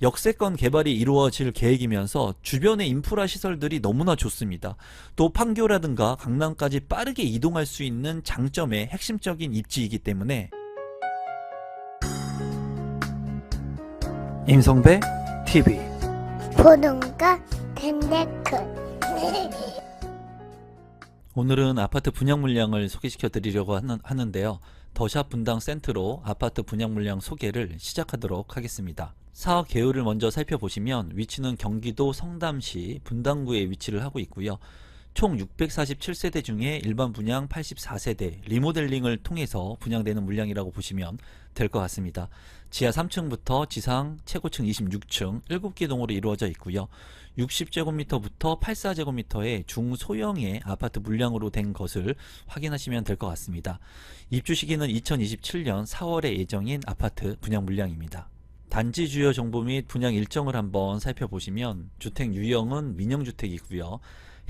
역세권 개발이 이루어질 계획이면서 주변의 인프라 시설들이 너무나 좋습니다. 또 판교라든가 강남까지 빠르게 이동할 수 있는 장점의 핵심적인 입지이기 때문에 임성배 TV 보는가 덴데크 오늘은 아파트 분양 물량을 소개시켜 드리려고 하는데요. 더샵 분당 센트로 아파트 분양 물량 소개를 시작하도록 하겠습니다. 사업 개요를 먼저 살펴보시면 위치는 경기도 성남시 분당구에 위치를 하고 있고요. 총 647세대 중에 일반 분양 84세대, 리모델링을 통해서 분양되는 물량이라고 보시면 될 것 같습니다. 지하 3층부터 지상 최고층 26층 7개 동으로 이루어져 있고요. 60제곱미터부터 84제곱미터의 중소형의 아파트 물량으로 된 것을 확인하시면 될 것 같습니다. 입주 시기는 2027년 4월에 예정인 아파트 분양 물량입니다. 단지 주요 정보 및 분양 일정을 한번 살펴보시면 주택 유형은 민영주택이고요.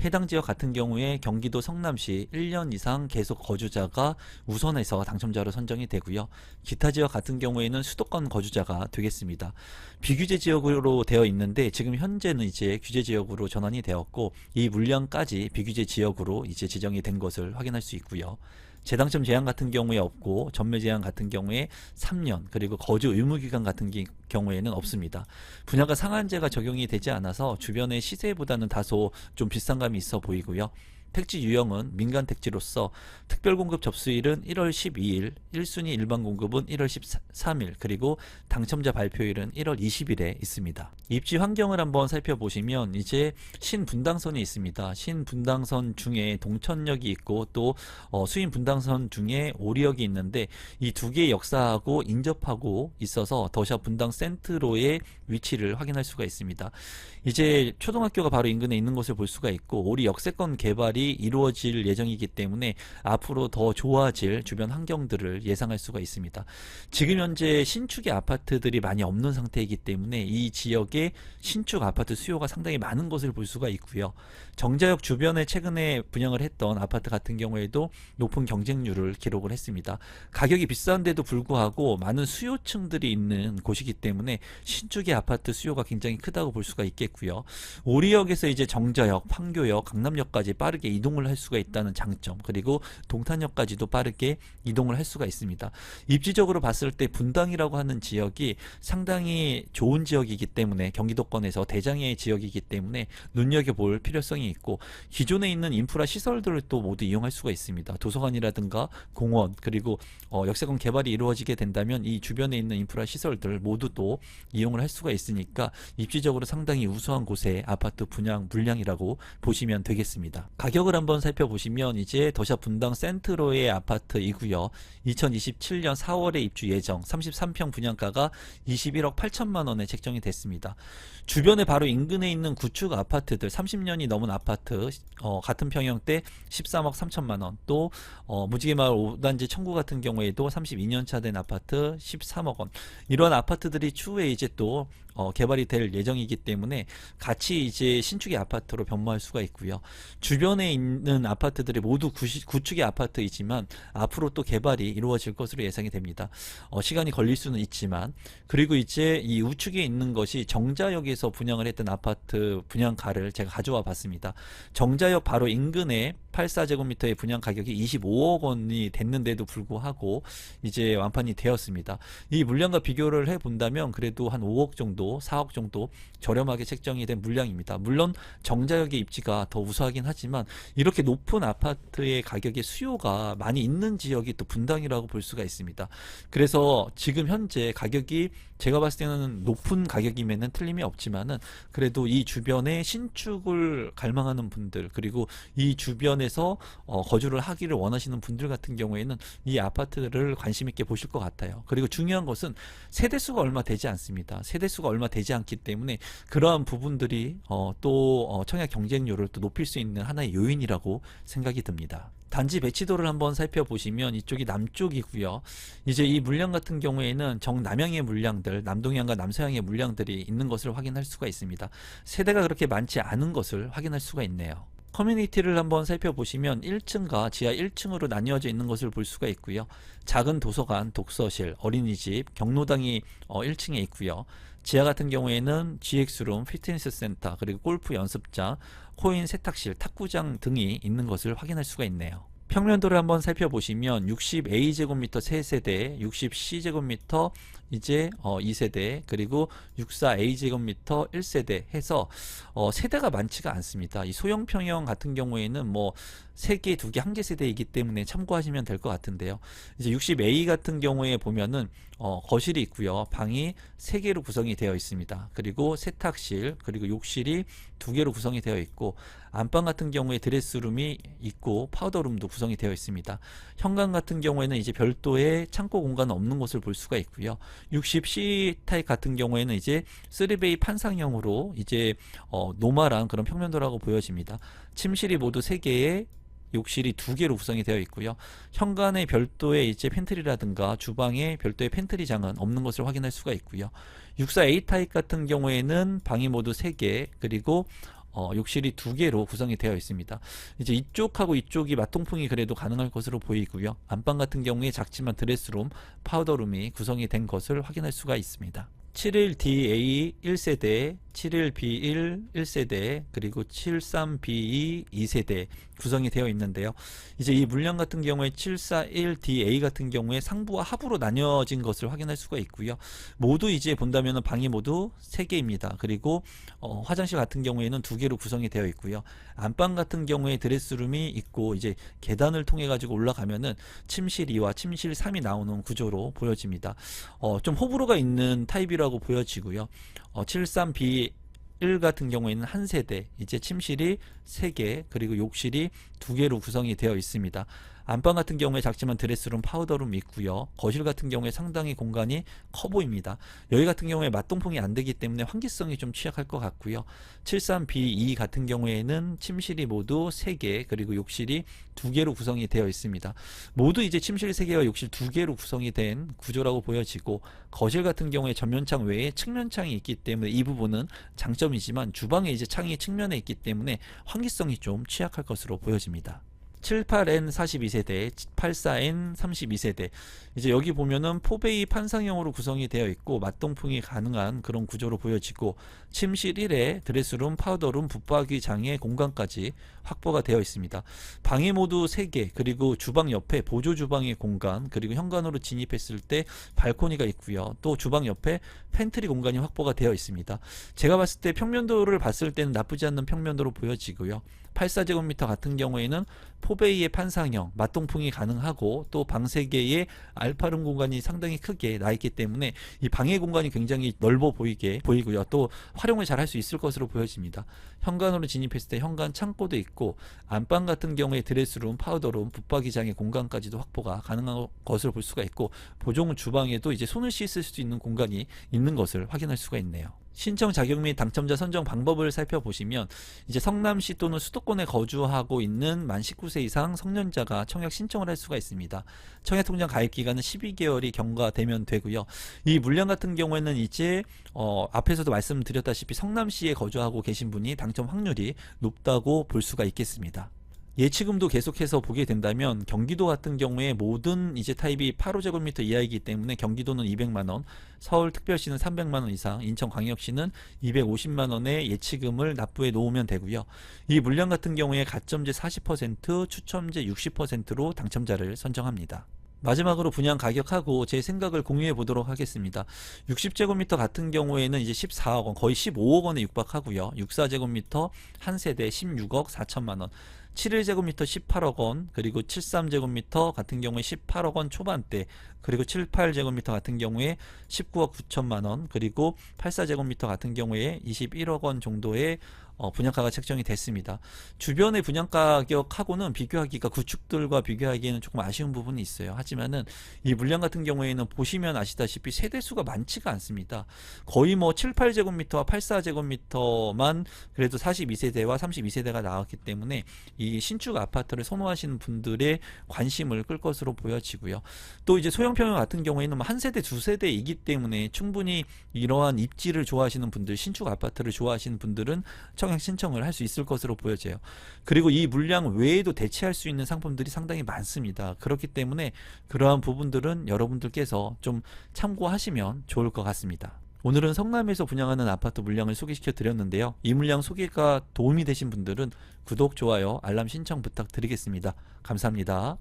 해당 지역 같은 경우에 경기도 성남시 1년 이상 계속 거주자가 우선해서 당첨자로 선정이 되고요. 기타 지역 같은 경우에는 수도권 거주자가 되겠습니다. 비규제 지역으로 되어 있는데 지금 현재는 이제 규제 지역으로 전환이 되었고 이 물량까지 비규제 지역으로 이제 지정이 된 것을 확인할 수 있고요. 재당첨 제한 같은 경우에 없고 전매 제한 같은 경우에 3년 그리고 거주 의무 기간 같은 경우에는 없습니다. 분양가 상한제가 적용이 되지 않아서 주변의 시세보다는 다소 좀 비싼 감이 있어 보이고요. 택지 유형은 민간 택지로서 특별 공급 접수일은 1월 12일, 1순위 일반 공급은 1월 13일, 그리고 당첨자 발표일은 1월 20일에 있습니다. 입지 환경을 한번 살펴보시면 이제 신분당선이 있습니다. 신분당선 중에 동천역이 있고 또 수인분당선 중에 오리역이 있는데 이 두 개의 역사하고 인접하고 있어서 더샵 분당 센트로의 위치를 확인할 수가 있습니다. 이제 초등학교가 바로 인근에 있는 것을 볼 수가 있고 오리 역세권 개발이 이루어질 예정이기 때문에 앞으로 더 좋아질 주변 환경들을 예상할 수가 있습니다. 지금 현재 신축의 아파트들이 많이 없는 상태이기 때문에 이 지역에 신축 아파트 수요가 상당히 많은 것을 볼 수가 있고요. 정자역 주변에 최근에 분양을 했던 아파트 같은 경우에도 높은 경쟁률을 기록을 했습니다. 가격이 비싼데도 불구하고 많은 수요층들이 있는 곳이기 때문에 신축의 아파트 수요가 굉장히 크다고 볼 수가 있겠고요. 오리역에서 이제 정자역, 판교역, 강남역까지 빠르게 이동을 할 수가 있다는 장점, 그리고 동탄역까지도 빠르게 이동을 할 수가 있습니다. 입지적으로 봤을 때 분당이라고 하는 지역이 상당히 좋은 지역이기 때문에 경기도권에서 대장의 지역이기 때문에 눈여겨볼 필요성이 있고 기존에 있는 인프라 시설들을 또 모두 이용할 수가 있습니다. 도서관이라든가 공원 그리고 역세권 개발이 이루어지게 된다면 이 주변에 있는 인프라 시설들 모두 또 이용을 할 수가 있으니까 입지적으로 상당히 우수한 곳의 아파트 분양 물량이라고 보시면 되겠습니다. 가격을 한번 살펴보시면 이제 더샵 분당 센트로의 아파트이고요. 2027년 4월에 입주 예정 33평 분양가가 21억 8천만 원에 책정이 됐습니다. 주변에 바로 인근에 있는 구축 아파트들 30년이 넘은 아파트 같은 평형대 13억 3천만 원, 또 무지개마을 5단지 청구 같은 경우에도 32년 차 된 아파트 13억 원, 이런 아파트들이 추후에 이제 또 개발이 될 예정이기 때문에 같이 이제 신축의 아파트로 변모할 수가 있고요. 주변에 있는 아파트들이 모두 구축의 아파트이지만 앞으로 또 개발이 이루어질 것으로 예상이 됩니다. 시간이 걸릴 수는 있지만, 그리고 이제 이 우측에 있는 것이 정자역에서 분양을 했던 아파트 분양가를 제가 가져와 봤습니다. 정자역 바로 인근에 84제곱미터의 분양 가격이 25억 원이 됐는데도 불구하고 이제 완판이 되었습니다. 이 물량과 비교를 해본다면 그래도 한 5억 정도, 4억 정도 저렴하게 책정이 된 물량입니다. 물론 정자역의 입지가 더 우수하긴 하지만 이렇게 높은 아파트의 가격의 수요가 많이 있는 지역이 또 분당이라고 볼 수가 있습니다. 그래서 지금 현재 가격이 제가 봤을 때는 높은 가격이면은 틀림이 없지만은 그래도 이 주변에 신축을 갈망하는 분들, 그리고 이 주변에서 거주를 하기를 원하시는 분들 같은 경우에는 이 아파트를 관심 있게 보실 것 같아요. 그리고 중요한 것은 세대수가 얼마 되지 않습니다. 세대수가 얼마 되지 않기 때문에 그러한 부분들이 또 청약 경쟁률을 또 높일 수 있는 하나의 요인이라고 생각이 듭니다. 단지 배치도를 한번 살펴보시면 이쪽이 남쪽이고요. 이제 이 물량 같은 경우에는 정남향의 물량들, 남동향과 남서향의 물량들이 있는 것을 확인할 수가 있습니다. 세대가 그렇게 많지 않은 것을 확인할 수가 있네요. 커뮤니티를 한번 살펴보시면 1층과 지하 1층으로 나뉘어져 있는 것을 볼 수가 있고요. 작은 도서관, 독서실, 어린이집, 경로당이 1층에 있고요. 지하 같은 경우에는 GX룸, 피트니스 센터, 그리고 골프 연습장, 코인 세탁실, 탁구장 등이 있는 것을 확인할 수가 있네요. 평면도를 한번 살펴보시면 60A제곱미터 3세대, 60C제곱미터 이제 2세대, 그리고 64A제곱미터 1세대 해서 세대가 많지가 않습니다. 이 소형 평형 같은 경우에는 뭐 3개, 2개, 1개 세대이기 때문에 참고하시면 될 것 같은데요. 이제 60A 같은 경우에 보면은 거실이 있고요. 방이 3개로 구성이 되어 있습니다. 그리고 세탁실, 그리고 욕실이 2개로 구성이 되어 있고, 안방 같은 경우에 드레스룸이 있고 파우더룸도 구성이 되어 있습니다. 현관 같은 경우에는 이제 별도의 창고 공간은 없는 것을 볼 수가 있고요. 60C 타입 같은 경우에는 이제 3베이 판상형으로 이제 노멀한 그런 평면도라고 보여집니다. 침실이 모두 3개에 욕실이 2개로 구성이 되어 있고요. 현관에 별도의 이제 팬트리라든가 주방에 별도의 팬트리장은 없는 것을 확인할 수가 있고요. 64A 타입 같은 경우에는 방이 모두 3개, 그리고 욕실이 2개로 구성이 되어 있습니다. 이제 이쪽하고 이쪽이 맞통풍이 그래도 가능할 것으로 보이고요. 안방 같은 경우에 작지만 드레스룸, 파우더룸이 구성이 된 것을 확인할 수가 있습니다. 71DA 1세대, 71B1 1세대, 그리고 73B2 2세대 구성이 되어 있는데요. 이제 이 물량 같은 경우에 741DA 같은 경우에 상부와 하부로 나뉘어진 것을 확인할 수가 있고요. 모두 이제 본다면 방이 모두 3개입니다. 그리고 화장실 같은 경우에는 2개로 구성이 되어 있고요. 안방 같은 경우에 드레스룸이 있고, 이제 계단을 통해 가지고 올라가면은 침실 2와 침실 3이 나오는 구조로 보여집니다. 좀 호불호가 있는 타입이라고 보여지고요. 73B 1 같은 경우에는 한 세대, 이제 침실이 3개, 그리고 욕실이 2개로 구성이 되어 있습니다. 안방 같은 경우에 작지만 드레스룸, 파우더룸이 있고요. 거실 같은 경우에 상당히 공간이 커 보입니다. 여기 같은 경우에 맞동풍이 안 되기 때문에 환기성이 좀 취약할 것 같고요. 73B2 같은 경우에는 침실이 모두 3개, 그리고 욕실이 2개로 구성이 되어 있습니다. 모두 이제 침실 3개와 욕실 2개로 구성이 된 구조라고 보여지고, 거실 같은 경우에 전면창 외에 측면창이 있기 때문에 이 부분은 장점이지만, 주방에 이제 창이 측면에 있기 때문에 환기성이 좀 취약할 것으로 보여집니다. 78N 42세대, 84N 32세대. 이제 여기 보면은 포베이 판상형으로 구성이 되어 있고 맞동풍이 가능한 그런 구조로 보여지고, 침실 1에 드레스룸, 파우더룸, 붙박이 장의 공간까지 확보가 되어 있습니다. 방이 모두 3개, 그리고 주방 옆에 보조 주방의 공간, 그리고 현관으로 진입했을 때 발코니가 있고요. 또 주방 옆에 팬트리 공간이 확보가 되어 있습니다. 제가 봤을 때 평면도를 봤을 때는 나쁘지 않는 평면도로 보여지고요. 84제곱미터 같은 경우에는 포베이의 판상형, 맞동풍이 가능하고, 또 방 3개의 알파룸 공간이 상당히 크게 나 있기 때문에 이 방의 공간이 굉장히 넓어 보이고요. 또 활용을 잘 할 수 있을 것으로 보여집니다. 현관으로 진입했을 때 현관 창고도 있고, 안방 같은 경우에 드레스룸, 파우더룸, 붙박이장의 공간까지도 확보가 가능한 것을 볼 수가 있고, 보조문 주방에도 이제 손을 씻을 수 있는 공간이 있는 것을 확인할 수가 있네요. 신청 자격 및 당첨자 선정 방법을 살펴보시면, 이제 성남시 또는 수도권에 거주하고 있는 만 19세 이상 성년자가 청약 신청을 할 수가 있습니다. 청약통장 가입 기간은 12개월이 경과되면 되고요. 이 물량 같은 경우에는 이제 앞에서도 말씀드렸다시피 성남시에 거주하고 계신 분이 당첨 확률이 높다고 볼 수가 있겠습니다. 예치금도 계속해서 보게 된다면, 경기도 같은 경우에 모든 이제 타입이 8호제곱미터 이하이기 때문에 경기도는 200만원, 서울특별시는 300만원 이상, 인천광역시는 250만원의 예치금을 납부해 놓으면 되고요. 이 물량 같은 경우에 가점제 40%, 추첨제 60%로 당첨자를 선정합니다. 마지막으로 분양 가격하고 제 생각을 공유해 보도록 하겠습니다. 60제곱미터 같은 경우에는 이제 14억 원, 거의 15억 원에 육박하고요. 64제곱미터 한 세대 16억 4천만 원, 71제곱미터 18억 원, 그리고 73제곱미터 같은 경우에 18억 원 초반대, 그리고 78제곱미터 같은 경우에 19억 9천만 원, 그리고 84제곱미터 같은 경우에 21억 원 정도의 분양가가 책정이 됐습니다. 주변의 분양가격하고는 비교하기가, 구축들과 비교하기에는 조금 아쉬운 부분이 있어요. 하지만은 이 물량 같은 경우에는 보시면 아시다시피 세대수가 많지가 않습니다. 거의 뭐 7, 8제곱미터와 84제곱미터만 그래도 42세대와 32세대가 나왔기 때문에 이 신축 아파트를 선호하시는 분들의 관심을 끌 것으로 보여지고요. 또 이제 소형평형 같은 경우에는 한 세대, 두 세대이기 때문에 충분히 이러한 입지를 좋아하시는 분들, 신축 아파트를 좋아하시는 분들은 청약 신청을 할 수 있을 것으로 보여져요. 그리고 이 물량 외에도 대체할 수 있는 상품들이 상당히 많습니다. 그렇기 때문에 그러한 부분들은 여러분들께서 좀 참고하시면 좋을 것 같습니다. 오늘은 성남에서 분양하는 아파트 물량을 소개시켜 드렸는데요. 이 물량 소개가 도움이 되신 분들은 구독, 좋아요, 알람 신청 부탁드리겠습니다. 감사합니다.